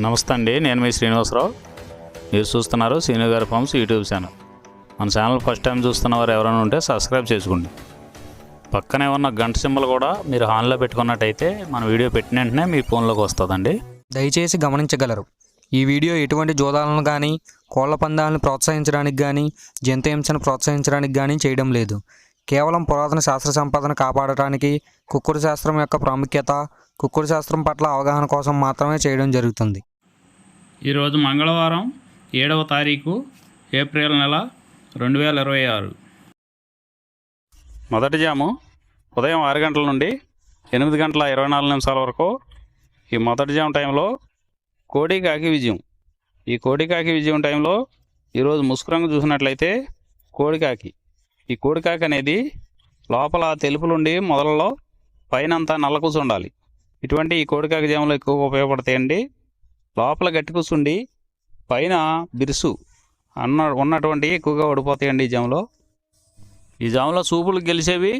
నమస్తే అండి, నేను మీ శ్రీనివాసరావు. మీరు చూస్తున్నారు శ్రీను గారి ఫార్మ్స్ యూట్యూబ్ ఛానల్. మన ఛానల్ ఫస్ట్ టైం చూస్తున్న వారు ఎవరైనా ఉంటే సబ్స్క్రైబ్ చేసుకోండి. పక్కనే ఉన్న గంట సింబల్ కూడా మీరు ఆన్లో పెట్టుకున్నట్టయితే మన వీడియో పెట్టిన వెంటనే మీ ఫోన్లోకి వస్తుందండి. దయచేసి గమనించగలరు, ఈ వీడియో ఎటువంటి జోదాలను కానీ కోళ్ల పందాలను ప్రోత్సహించడానికి కానీ జంతు హింసను ప్రోత్సహించడానికి కానీ చేయడం లేదు. కేవలం పురాతన శాస్త్ర సంపదను కాపాడటానికి, కుక్కుడు శాస్త్రం యొక్క ప్రాముఖ్యత, కుక్కుడు శాస్త్రం పట్ల అవగాహన కోసం మాత్రమే చేయడం జరుగుతుంది. ఈరోజు మంగళవారం 7వ తారీఖు ఏప్రిల్ నెల 2026. మొదటి జాము ఉదయం 6 గంటల నుండి 8 గంటల 24 నిమిషాల వరకు. ఈ మొదటి జాము టైంలో కోడి కాకి విజయం. ఈ కోడి కాకి విజయం టైంలో ఈరోజు ముసుగు రంగు చూసినట్లయితే కోడికాకి. ఈ కోడికాకి అనేది లోపల తెలుపులుండి మొదలలో పైన అంతా నల్ల కూసు ఉండాలి. ఇటువంటి ఈ కోడికాకి జాములు ఎక్కువగా ఉపయోగపడతాయండి. లోపల గట్టి కూసుండి పైన బిరుసు ఉన్నటువంటి ఎక్కువగా ఓడిపోతాయండి ఈ జాములో. ఈ జాములో సూపులు గెలిచేవి,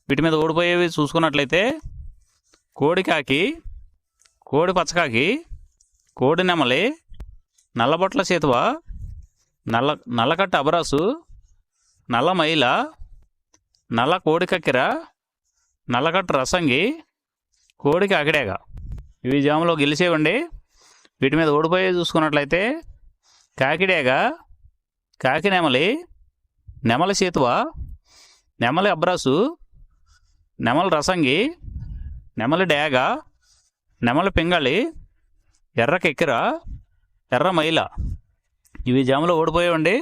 వీటి మీద ఓడిపోయేవి చూసుకున్నట్లయితే కోడికాకి, కోడి పచ్చకాకి, కోడి నెమలి, నల్లబొట్ల చేతువ, నల్లకట్ట అబరాసు, నల్ల మైల, నల్ల కోడి కక్కెర, నల్లకట్ట రసంగి, కోడికి అగడేగ. ఇవి జాములో గెలిచేవండి. వీటి మీద ఓడిపోయే చూసుకున్నట్లయితే కాకిడేగ, కాకి నెమలి, నెమలి చేతువ, నెమలి అబ్రాసు, నెమలి రసంగి, నెమలి డేగ, నెమలి పింగళి, ఎర్ర కెక్కెర, ఎర్ర మైల. ఇవి జాములో ఓడిపోయేవండి.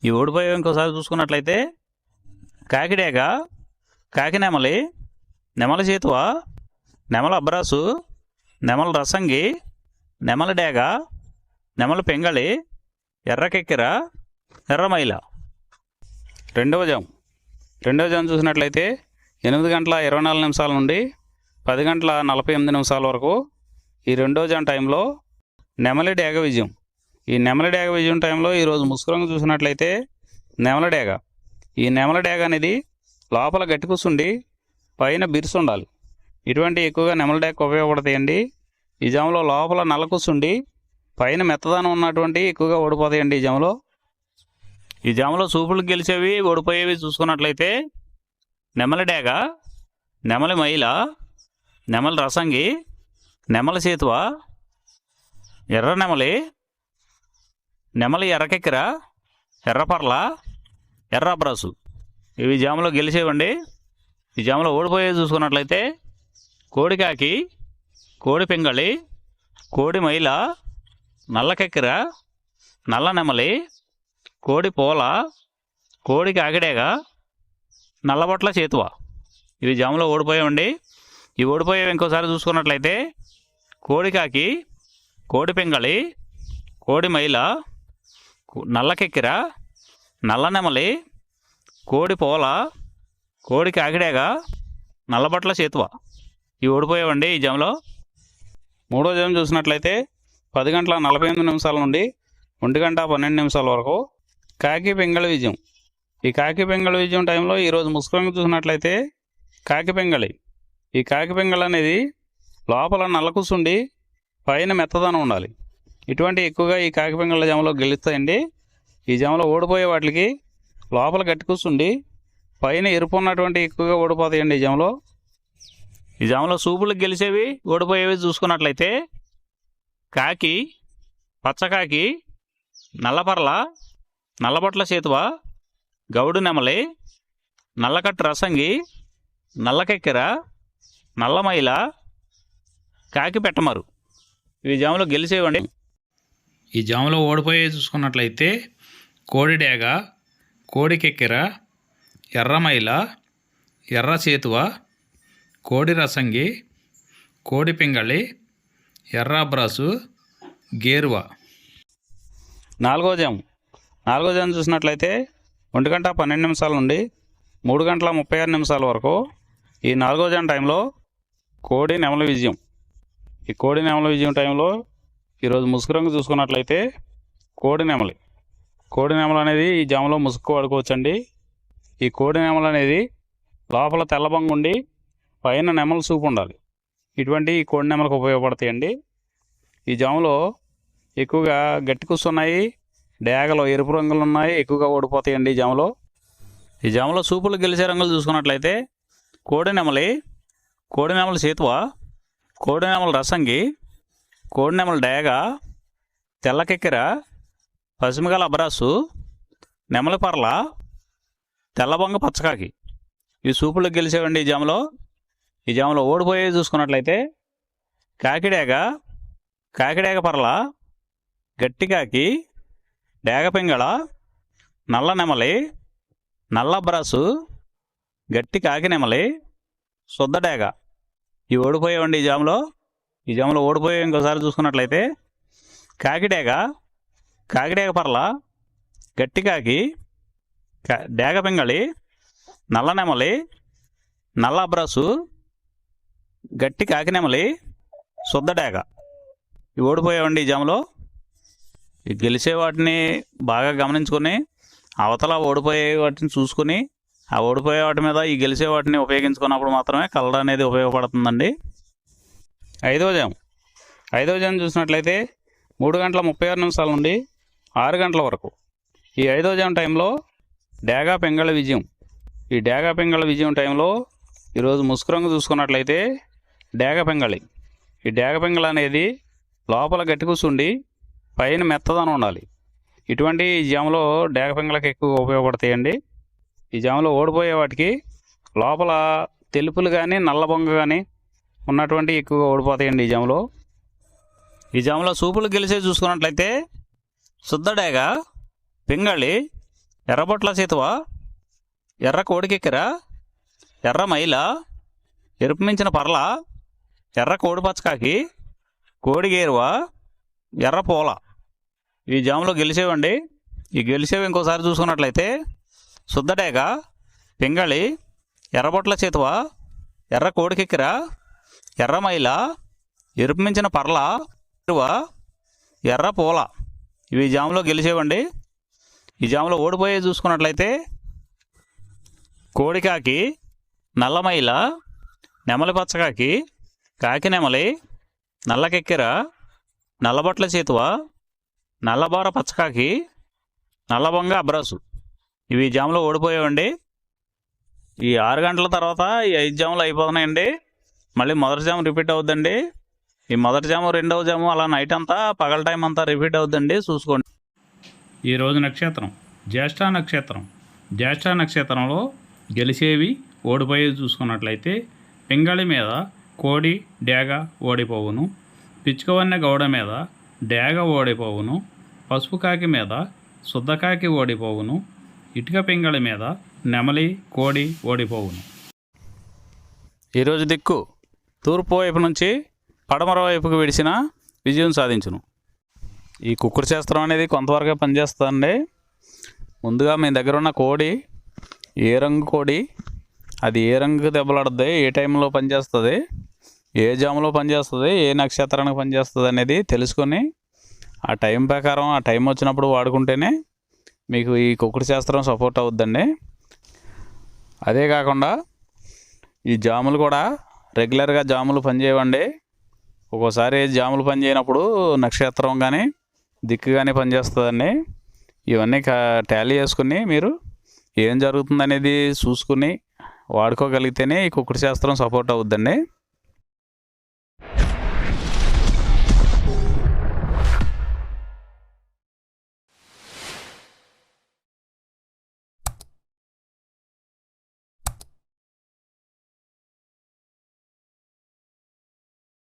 ఇవి ఓడిపోయేవి ఇంకోసారి చూసుకున్నట్లయితే కాకిడేగ, కాకి నెమలి, నెమలి చేతువ, నెమలి అబ్రాసు, నెమలి రసంగి, నెమలి డేగ, నెమలి పింగళి, ఎర్ర కెక్కెర, ఎర్ర మైల. రెండవ జాము చూసినట్లయితే 8 గంటల 24 నిమిషాల నుండి 10 గంటల 48 నిమిషాల వరకు. ఈ రెండవ జాము టైంలో నెమలి డేగ విజయం. ఈ నెమలి డేగ విజయం టైంలో ఈరోజు ముసుగు రంగు చూసినట్లయితే నెమలి డేగ. ఈ నెమలి డేగ అనేది లోపల గట్టి కూసుండి పైన బిరుసు ఉండాలి. ఇటువంటి ఎక్కువగా నెమలి డేగ ఉపయోగపడతాయండి. ఈ జాములో లోపల నల్ల కూసుండి పైన మెత్తదనం ఉన్నటువంటి ఎక్కువగా ఓడిపోతాయండి ఈ జాములో. ఈ జాములో సూపులు గెలిచేవి, ఓడిపోయేవి చూసుకున్నట్లయితే నెమలి డేగ, నెమలి మైల, నెమలి రసంగి, నెమలి చేతువ, ఎర్ర నెమలి, నెమలి ఎర్రకెక్కెర, ఎర్రపర్ల, ఎర్ర అబ్రాసు. ఇవి జాములో గెలిచేవండి. ఈ జాములో ఓడిపోయేవి చూసుకున్నట్లయితే కోడికాకి, కోడి పింగళి, కోడి మైల, నల్ల కెక్కెర, నల్ల నెమలి, కోడి పోల, కోడి కాకిడేగ, నల్లబొట్ల చేతువ. ఇవి జాములో ఓడిపోయావండి. ఇవి ఓడిపోయేవి ఇంకోసారి చూసుకున్నట్లయితే కోడికాకి, కోడి పింగళి, కోడి మైల, నల్ల కెక్కెర, నల్ల నెమలి, కోడి పోల, కోడి కాకిడేగ, నల్లబొట్ల చేతువ. ఇవి ఓడిపోయావండి ఈ జాములో. మూడో జాము చూసినట్లయితే 10 గంటల 48 నిమిషాల నుండి 1 గంట 12 నిమిషాల వరకు కాకి పింగళి విజయం. ఈ కాకి పింగళి విజయం టైంలో ఈరోజు ముసుగు రంగు చూసినట్లయితే కాకి పింగళి. ఈ కాకి పింగళి అనేది లోపల నల్ల కూసుండి పైన మెత్తదనం ఉండాలి. ఇటువంటి ఎక్కువగా ఈ కాకి పింగళ జాములో గెలుస్తాయండి. ఈ జాములో ఓడిపోయే వాటికి లోపల గట్టి కూసుండి పైన ఎరుపు ఉన్నటువంటి ఎక్కువగా ఓడిపోతాయండి ఈ జాములో. ఈ జాములో సూపులకు గెలిచేవి, ఓడిపోయేవి చూసుకున్నట్లయితే కాకి, పచ్చకాకి, నల్లపర్ల, నల్లబొట్ల చేతువ, గౌడు నెమలి, నల్లకట్టు రసంగి, నల్లకెక్కెర, నల్లమైల, కాకి పెట్టమరు. ఇవి జాములో గెలిచేవండి. ఈ జాములో ఓడిపోయే చూసుకున్నట్లయితే కోడి డేగ, కోడి కెక్కెర, ఎర్రమైల, ఎర్ర చేతువ, కోడి రసంగి, కోడి పింగళి, ఎర్ర అబ్రాసు, గేరువ. నాలుగో జాము చూసినట్లయితే 1 గంట 12 నిమిషాల నుండి 3 గంటల 36 నిమిషాల వరకు. ఈ నాలుగో జాము టైంలో కోడి నెమలి విజయం. ఈ కోడి నెమలి విజయం టైంలో ఈరోజు ముసుగు రంగు చూసుకున్నట్లయితే కోడి నెమలి. కోడి నెమలి అనేది ఈ జాములో ముసుగు వాడుకోవచ్చండి. ఈ కోడి నెమలి అనేది లోపల తెల్లబంగు ఉండి పైన నెమలి సూపు ఉండాలి. ఇటువంటి కోడి నెమలకు ఉపయోగపడతాయండి. ఈ జాములో ఎక్కువగా గట్టి కూస్తున్నాయి, డేగలు ఎరుపు రంగులు ఉన్నాయి, ఎక్కువగా ఓడిపోతాయండి ఈ జాములో. ఈ జాములో సూపులు గెలిచే రంగులు చూసుకున్నట్లయితే కోడినెమలి, కోడినెమలి సేతువ, కోడినెమలి రసంగి, కోడినెమలి డేగ, తెల్లకెక్కెర, పసిమిగల అబ్రాసు, నెమలి పర్ల, తెల్లబొంగ పచ్చకాకి. ఈ సూపులకు గెలిచేవండి ఈ జాములో. ఈ జాములో ఓడిపోయేవి చూసుకున్నట్లయితే కాకిడేగ, కాకిడేగ పర్ల, గట్టికాకి, డేగ పింగళ, నల్ల నెమలి, నల్ల అబ్రాసు, గట్టి కాకి నెమలి, శుద్ధ డేగ. ఇవి ఓడిపోయేవండి ఈ జాములో. ఈ జాములో ఓడిపోయే ఇంకోసారి చూసుకున్నట్లయితే కాకిడేగ, కాకిడేగ పర్ల, గట్టి కాకి, డేగ పింగళి, నల్ల నెమలి, నల్ల అబ్రాసు, గట్టి కాకి నెమలి, శుద్ధ డేగ. ఇవి ఓడిపోయేవండి ఈ జాములో. ఈ గెలిచే వాటిని బాగా గమనించుకొని అవతల ఓడిపోయే వాటిని చూసుకుని ఆ ఓడిపోయే వాటి మీద ఈ గెలిచే వాటిని ఉపయోగించుకున్నప్పుడు మాత్రమే కలర్ అనేది ఉపయోగపడుతుందండి. ఐదవ జాము చూసినట్లయితే 3:36 నుండి 6 గంటల వరకు. ఈ 5వ జాము టైంలో డేగా పింగళ విజయం. ఈ డేగా పింగళ విజయం టైంలో ఈరోజు ముసుగు రంగు చూసుకున్నట్లయితే డేగ పింగళి. ఈ డేగ పింగళ అనేది లోపల గట్టి కూర్చుండి పైన మెత్తదనం ఉండాలి. ఇటువంటి ఈ జాములో డేగ పింగళకి ఎక్కువ ఉపయోగపడతాయండి. ఈ జాములో ఓడిపోయే వాటికి లోపల తెలుపులు కానీ నల్ల బొంగ కానీ ఉన్నటువంటి ఎక్కువగా ఓడిపోతాయండి ఈ జాములో. ఈ జాములో సూపులు గెలిచే చూసుకున్నట్లయితే శుద్ధ డేగ, పింగళి, ఎర్రబొట్ల సేతువ, ఎర్ర కోడికెక్కెర, ఎర్ర మైల, ఎరుపు మించిన పర్ల, ఎర్ర కోడి పచ్చకాకి, కోడిగేరువ, ఎర్ర పూల. ఈ జాములో గెలిచేవండి. ఈ గెలిచేవి ఇంకోసారి చూసుకున్నట్లయితే శుద్ధ డేగ, పింగళి, ఎర్రబొట్ల చేతువ, ఎర్ర కోడికెక్కెర, ఎర్ర మైల, ఎరుపు మించిన పర్ల, ఎర్ర పూల. ఇవి జాములో గెలిచేవండి. ఈ జాములో ఓడిపోయే చూసుకున్నట్లయితే కోడికాకి, నల్లమైల, నెమలి పచ్చకాకి, కాకి నెమలి, నల్లకెక్కెర, నల్లబొట్ల చేతువ, నల్లబోర పచ్చకాకి, నల్లబొంగ అబ్రాసు. ఇవి జాములో ఓడిపోయేవండి. ఈ 6 గంటల తర్వాత ఈ 5 జాములు అయిపోతున్నాయండి. మళ్ళీ మొదటి జాము రిపీట్ అవుద్దండి. ఈ మొదటి జాము, రెండవ జాము అలా నైట్ అంతా పగల టైం అంతా రిపీట్ అవుద్దండి, చూసుకోండి. ఈరోజు నక్షత్రం జ్యేష్ఠ నక్షత్రం. జ్యేష్ఠ నక్షత్రంలో గెలిచేవి ఓడిపోయేవి చూసుకున్నట్లయితే పింగళి మీద కోడి డేగ ఓడిపోవును, పిచ్చుకవన్నె గౌడ మీద డేగ ఓడిపోవును, పసుపు కాకి మీద శుద్ధకాకి ఓడిపోవును, ఇటుక పింగళి మీద నెమలి కోడి ఓడిపోవును. ఈరోజు దిక్కు తూర్పు వైపు నుంచి పడమర వైపుకు విడిచిన విజయం సాధించును. ఈ కుక్కుడు శాస్త్రం అనేది కొంతవరకే పనిచేస్తుందండి. ముందుగా మీ దగ్గర ఉన్న కోడి ఏ రంగు కోడి, అది ఏ రంగు దెబ్బలాడుతుంది, ఏ టైంలో పనిచేస్తుంది, ఏ జాములో పనిచేస్తుంది, ఏ నక్షత్రానికి పనిచేస్తుంది అనేది తెలుసుకొని ఆ టైం ప్రకారం ఆ టైం వచ్చినప్పుడు వాడుకుంటేనే మీకు ఈ కుక్కుడు శాస్త్రం సపోర్ట్ అవుద్దండి. అదే కాకుండా ఈ జాములు కూడా రెగ్యులర్గా జాములు పనిచేయవండి. ఒక్కోసారి జాములు పనిచేయనప్పుడు నక్షత్రం కానీ దిక్కు కానీ పనిచేస్తుందండి. ఇవన్నీ టాలీ చేసుకుని మీరు ఏం జరుగుతుందనేది చూసుకుని వాడుకోగలిగితేనే ఈ కుక్కుడు శాస్త్రం సపోర్ట్ అవుద్దండి.